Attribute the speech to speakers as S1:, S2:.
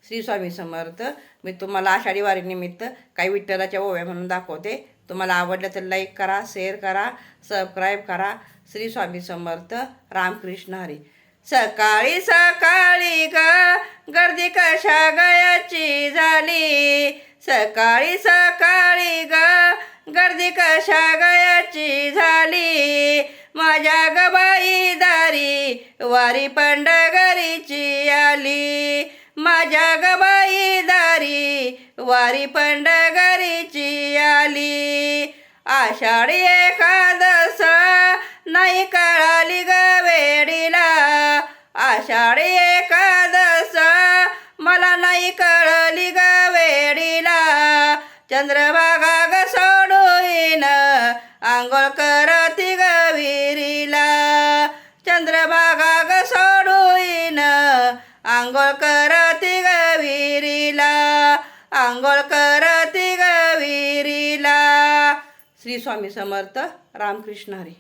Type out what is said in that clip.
S1: श्री स्वामी समर्थ. मी तुम्हाला आषाढी वारीनिमित्त काही विठ्ठलाच्या ओव्या म्हणून दाखवते. तुम्हाला आवडलं तर लाईक करा, शेअर करा, सबस्क्राईब करा. श्री स्वामी समर्थ. रामकृष्ण हरी. सकाळी सकाळी ग गर्दी कशा गयाची झाली, सकाळी सकाळी ग गर्दी कशा गयाची झाली. माझ्या गबाई दारी वारी पंढरीची आली, माझ्या गबाई दारी वारी पंढरीची आली. आषाढी एकादश नाही कळाली ग वेडीला, आषाढी एकादश मला नाही कळली ग वेडीला. चंद्रभागा ग सोडून आंघोळ करती ग विहिरीला, चंद्रभागा ग सोडून आंघोळ करती ग विहिरीला, आंघोळ करती ग विहिरीला. श्री स्वामी समर्थ. रामकृष्ण हरी.